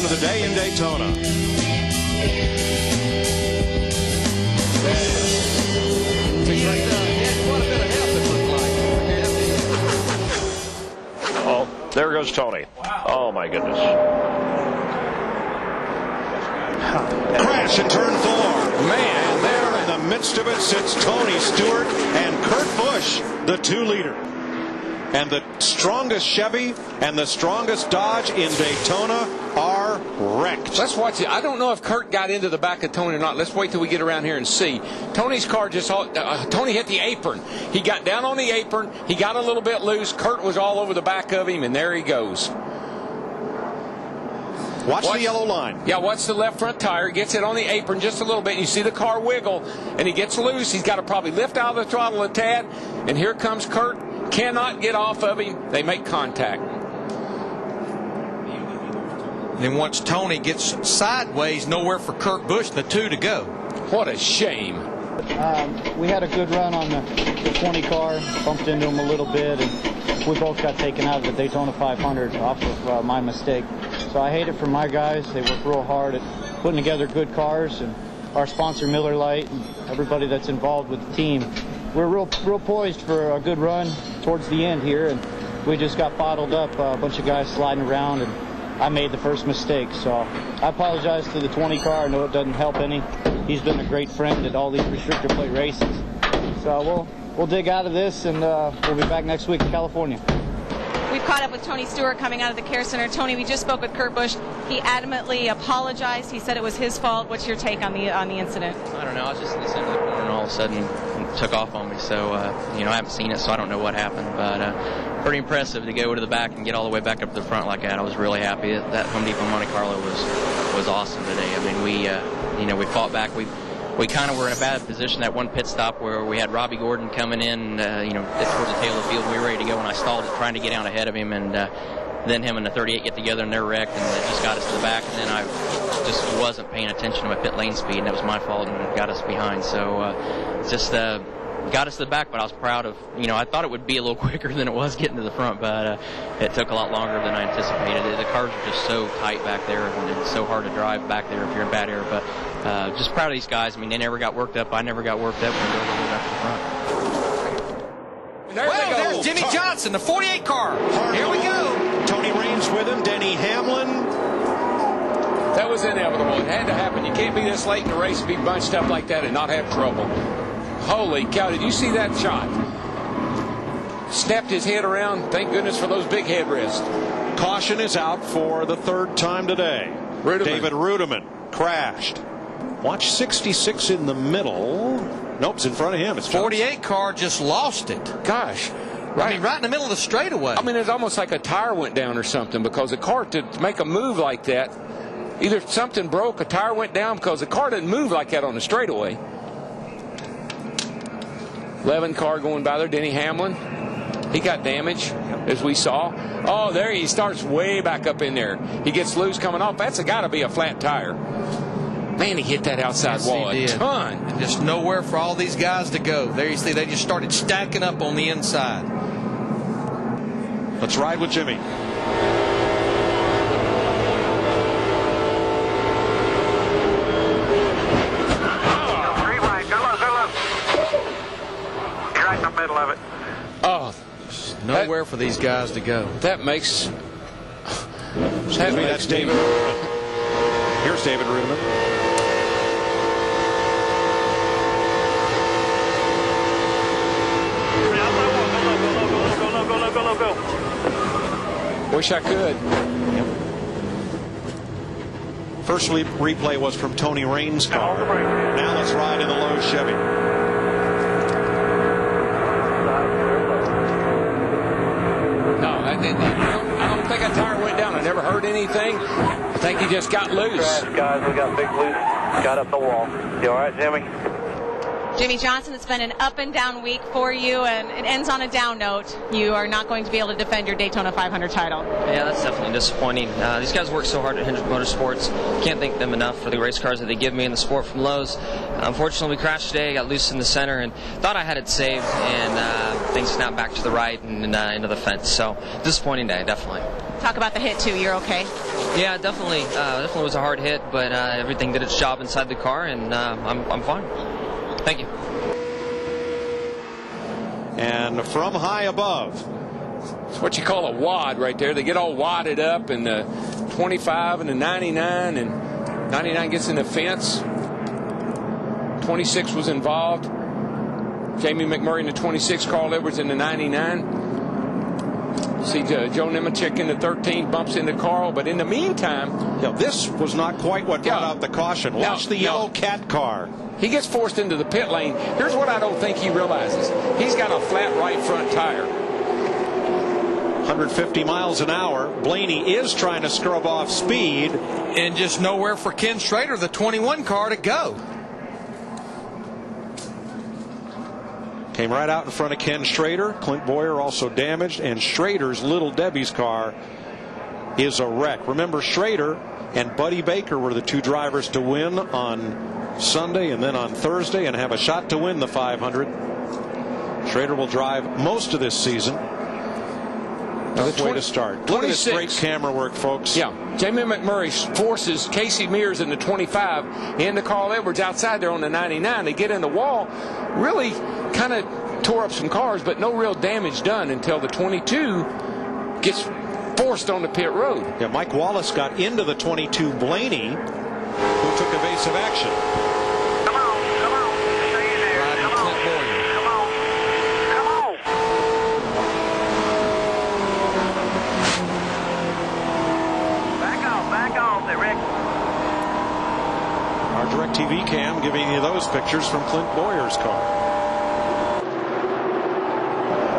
action of the day in Daytona. Oh, there goes Tony. Oh, my goodness. Crash in turn 4. Man, there in the midst of it sits Tony Stewart and Kurt Busch, the 2-liter. And the strongest Chevy and the strongest Dodge in Daytona are wrecked. Let's watch it. I don't know if Kurt got into the back of Tony or not. Let's wait till we get around here and see. Tony's car just Tony hit the apron. He got down on the apron. He got a little bit loose. Kurt was all over the back of him, and there he goes. Watch the yellow line. Yeah, watch the left front tire. Gets it on the apron just a little bit. And you see the car wiggle, and he gets loose. He's got to probably lift out of the throttle a tad. And here comes Kurt. Cannot get off of him. They make contact. Then once Tony gets sideways, nowhere for Kurt Busch, the 2 to go. What a shame. We had a good run on the 20 car, bumped into him a little bit, and we both got taken out of the Daytona 500 off of my mistake. So I hate it for my guys. They work real hard at putting together good cars, and our sponsor Miller Lite and everybody that's involved with the team. We're real poised for a good run towards the end here, and we just got bottled up, a bunch of guys sliding around, and I made the first mistake. So I apologize to the 20 car. I know it doesn't help any. He's been a great friend at all these restrictor plate races. So we'll dig out of this, and we'll be back next week in California. We've caught up with Tony Stewart coming out of the Care Center. Tony, we just spoke with Kurt Busch. He adamantly apologized. He said it was his fault. What's your take on the incident? I don't know. I was just in the center of the corner, and all of a sudden it took off on me. So, I haven't seen it, so I don't know what happened. But pretty impressive to go to the back and get all the way back up to the front like that. I was really happy. That Home Depot Monte Carlo was awesome today. I mean, we fought back. We kind of were in a bad position that one pit stop where we had Robbie Gordon coming in, towards the tail of the field. We were ready to go, and I stalled it trying to get out ahead of him, and then him and the 38 get together, and they're wrecked, and it just got us to the back. And then I just wasn't paying attention to my pit lane speed, and that was my fault, and got us behind. So just got us to the back, but I was proud of, I thought it would be a little quicker than it was getting to the front, but it took a lot longer than I anticipated. The cars are just so tight back there, and it's so hard to drive back there if you're in bad air. But just proud of these guys. I mean, they never got worked up. I never got worked up when we were going back to the front. There's Jimmy Johnson, the 48 car. Here we go. Tony Raines with him. Denny Hamlin. That was inevitable. It had to happen. You can't be this late in the race and be bunched up like that and not have trouble. Holy cow, did you see that shot? Snapped his head around. Thank goodness for those big headrests. Caution is out for the 3rd time today. David Rudiman crashed. Watch 66 in the middle. Nope, it's in front of him. It's 48 car just lost it. Gosh. Right. I mean, right in the middle of the straightaway. I mean, it's almost like a tire went down or something, because a car, to make a move like that, either something broke, a tire went down, because a car didn't move like that on the straightaway. 11 car going by there, Denny Hamlin. He got damage, as we saw. Oh, there he starts way back up in there. He gets loose coming off. That's got to be a flat tire. Man, he hit that outside wall a ton. And just nowhere for all these guys to go. There you see, they just started stacking up on the inside. Let's ride with Jimmy. Middle of it. Oh, nowhere for these guys to go. That makes. That's David Rudiman. Here's David Rudiman. Go. Wish I could. Yep. First replay was from Tony Raines' car. Now let's ride in the low Chevy. I don't think a tire went down. I never heard anything. I think he just got loose. Guys, we got big loose. Got up the wall. You all right, Jimmy? Jimmy Johnson, it's been an up and down week for you, and it ends on a down note. You are not going to be able to defend your Daytona 500 title. Yeah, that's definitely disappointing. These guys work so hard at Hendrick Motorsports. Can't thank them enough for the race cars that they give me in the sport from Lowe's. Unfortunately, we crashed today, got loose in the center, and thought I had it saved, and things snapped back to the right and into the fence. So, disappointing day, definitely. Talk about the hit, too. You're okay? Yeah, definitely was a hard hit, but everything did its job inside the car, and I'm fine. Thank you. And from high above. It's what you call a wad right there. They get all wadded up, and the 25 and the 99, and 99 gets in the fence. 26 was involved. Jamie McMurray in the 26, Carl Edwards in the 99. See Joe Nemechek in the 13 bumps into Carl, but in the meantime... Yeah, this was not quite what brought out the caution. Watch the yellow cat car. He gets forced into the pit lane. Here's what I don't think he realizes. He's got a flat right front tire. 150 miles an hour. Blaney is trying to scrub off speed. And just nowhere for Ken Schrader, the 21 car, to go. Came right out in front of Ken Schrader. Clint Boyer also damaged, and Schrader's Little Debbie's car is a wreck. Remember, Schrader and Buddy Baker were the two drivers to win on Sunday and then on Thursday and have a shot to win the 500. Schrader will drive most of this season. Tough way to start. Look at this great camera work, folks. Yeah. Jamie McMurray forces Casey Mears in the 25 into Carl Edwards outside there on the 99. They get in the wall. Really kind of tore up some cars, but no real damage done until the 22 gets forced on the pit road. Yeah, Mike Wallace got into the 22 Blaney, who took evasive action. Come on. Stay in there. Riding Clint Boyer. Come on. Back off there, Rick. Our DirecTV cam giving you those pictures from Clint Boyer's car.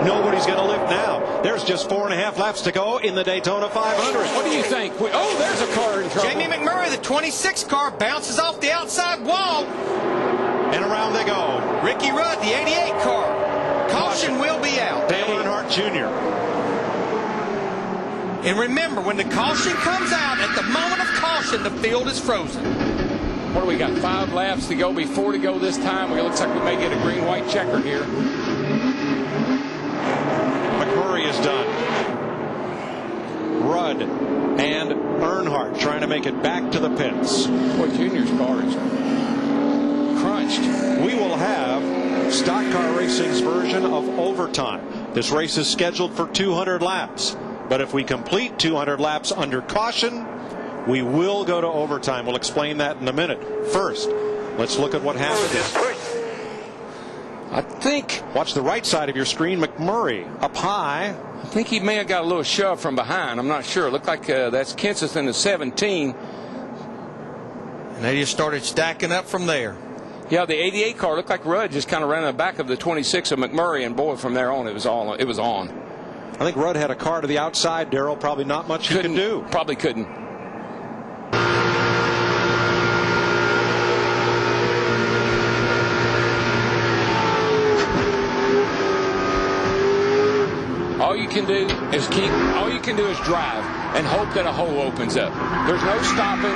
Nobody's going to lift now. There's just 4.5 laps to go in the Daytona 500. What do you think? Oh, there's a car in trouble. Jamie McMurray, the 26 car, bounces off the outside wall. And around they go. Ricky Rudd, the 88 car. Caution will be out. Dale Earnhardt Jr. And remember, when the caution comes out, at the moment of caution, the field is frozen. What do we got? 5 laps to go, before to go this time. It looks like we may get a green-white checker here. McMurray is done. Rudd and Earnhardt trying to make it back to the pits. Boy, Junior's car is crunched. We will have Stock Car Racing's version of overtime. This race is scheduled for 200 laps. But if we complete 200 laps under caution, we will go to overtime. We'll explain that in a minute. First, let's look at what happened. I think... Watch the right side of your screen. McMurray up high. I think he may have got a little shove from behind. I'm not sure. It looked like that's Kenseth in the 17. And they just started stacking up from there. Yeah, the 88 car looked like Rudd just kind of ran in the back of the 26 of McMurray, and boy, from there on, it was on. I think Rudd had a car to the outside, Darrell. Probably not much he could do. Probably couldn't. All you can do is drive and hope that a hole opens up. There's no stopping.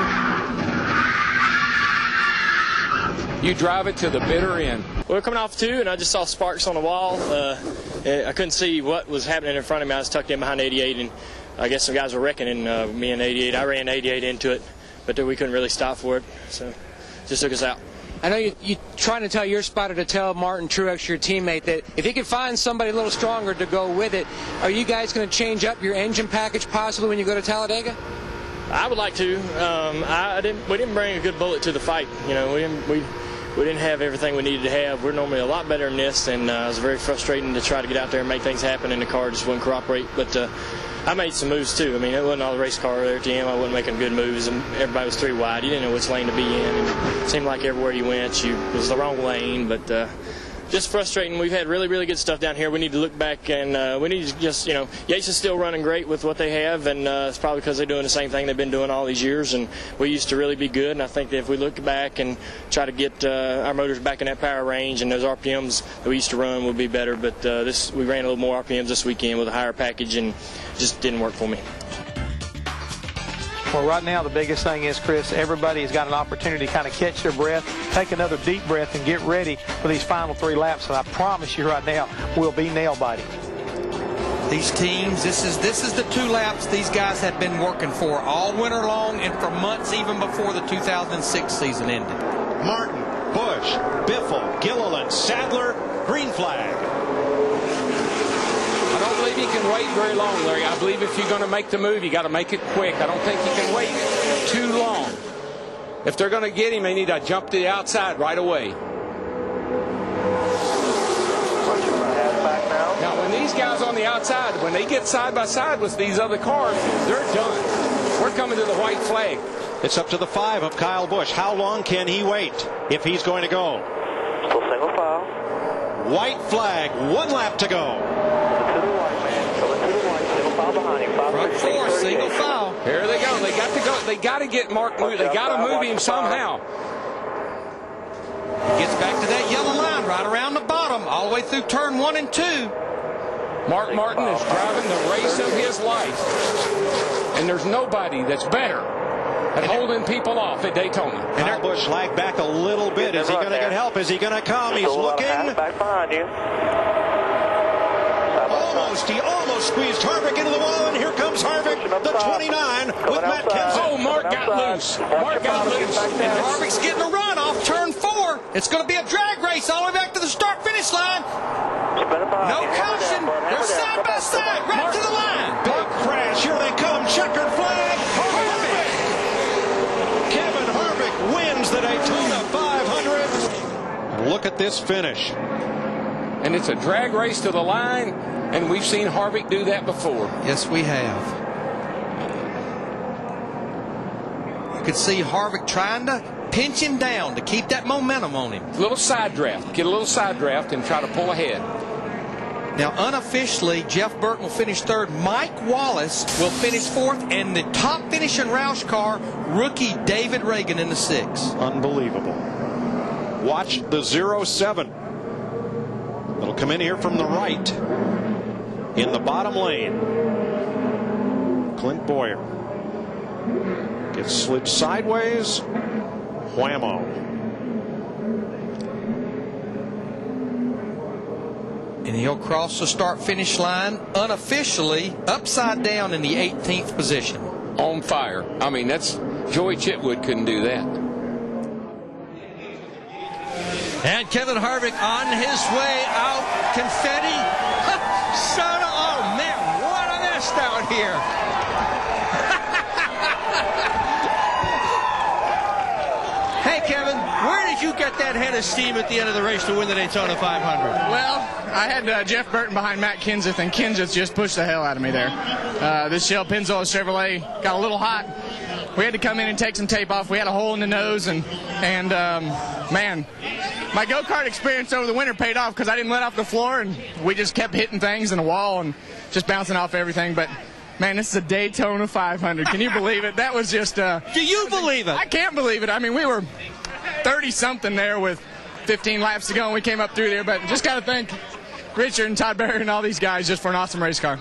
You drive it to the bitter end. We were coming off 2, and I just saw sparks on the wall. I couldn't see what was happening in front of me. I was tucked in behind 88, and I guess some guys were reckoning me and 88. I ran 88 into it, but we couldn't really stop for it, so it just took us out. I know you're trying to tell your spotter to tell Martin Truex, your teammate, that if he could find somebody a little stronger to go with it, are you guys going to change up your engine package possibly when you go to Talladega? I would like to. We didn't bring a good bullet to the fight. You know, we didn't have everything we needed to have. We're normally a lot better than this, and it was very frustrating to try to get out there and make things happen, and the car just wouldn't cooperate. But I made some moves too. I mean, it wasn't all the race car there at the end. I wasn't making good moves, and everybody was 3 wide. You didn't know which lane to be in, and it seemed like everywhere you went, it was the wrong lane. But just frustrating. We've had really, really good stuff down here. We need to look back, and we need to just, Yates is still running great with what they have, and it's probably because they're doing the same thing they've been doing all these years, and we used to really be good, and I think that if we look back and try to get our motors back in that power range and those RPMs that we used to run would be better, but we ran a little more RPMs this weekend with a higher package, and it just didn't work for me. Well, right now the biggest thing is, Chris, everybody has got an opportunity to kind of catch their breath, take another deep breath, and get ready for these final 3 laps. And I promise you right now, we'll be nail-biting. These teams, this is the 2 laps these guys have been working for all winter long and for months even before the 2006 season ended. Martin, Busch, Biffle, Gilliland, Sadler, green flag. I don't believe you can wait very long, Larry. I believe if you're going to make the move, you got to make it quick. I don't think you can wait too long. If they're going to get him, they need to jump to the outside right away. Now, when these guys on the outside, when they get side by side with these other cars, they're done. We're coming to the white flag. It's up to the 5 of Kyle Busch. How long can he wait if he's going to go? Still single file. White flag, 1 lap to go. To the white, man. Coming to the white. Single file behind him. Front 4, single file. Here they go. They got to go. They got to get Mark moved. They got to move him somehow. Gets back to that yellow line right around the bottom, all the way through turn 1 and 2. Mark Martin is driving the race of his life. And there's nobody that's better at holding people off at Daytona. And Kyle Busch lagged back a little bit. Is he going to get help? Is he going to come? He's looking. Back behind you. He almost squeezed Harvick into the wall, and here comes Harvick, the 29, with Matt Kenseth. Oh, Mark got loose. Mark got loose. And Harvick's getting a run off turn 4. It's going to be a drag race all the way back to the start-finish line. No caution. They're side by side, right to the line. Big crash. Here they come. Checkered flag. Harvick. Kevin Harvick wins the Daytona 500. And look at this finish. And it's a drag race to the line, and we've seen Harvick do that before. Yes, we have. You could see Harvick trying to pinch him down to keep that momentum on him. A little side draft. Get a little side draft and try to pull ahead. Now, unofficially, Jeff Burton will finish 3rd. Mike Wallace will finish 4th. And the top finish in Roush car, rookie David Reagan in the 6th. Unbelievable. Watch the 07. It'll come in here from the right. In the bottom lane. Clint Boyer. Gets slid sideways. Whammo. And he'll cross the start-finish line unofficially upside down in the 18th position. On fire. I mean, that's Joey Chitwood couldn't do that. And Kevin Harvick on his way out. Confetti. Son of, oh man, what a mess down here. Hey Kevin, where did you get that head of steam at the end of the race to win the Daytona 500? Well, I had Jeff Burton behind Matt Kenseth, and Kenseth just pushed the hell out of me there. This Shell Pennzoil Chevrolet got a little hot. We had to come in and take some tape off. We had a hole in the nose, and man, my go-kart experience over the winter paid off because I didn't let off the floor, and we just kept hitting things in the wall and just bouncing off everything. But man, this is a Daytona 500. Can you believe it? That was just. Do you believe it? I can't believe it. I mean, we were 30-something there with 15 laps to go, and we came up through there. But just got to thank Richard and Todd Berry and all these guys just for an awesome race car.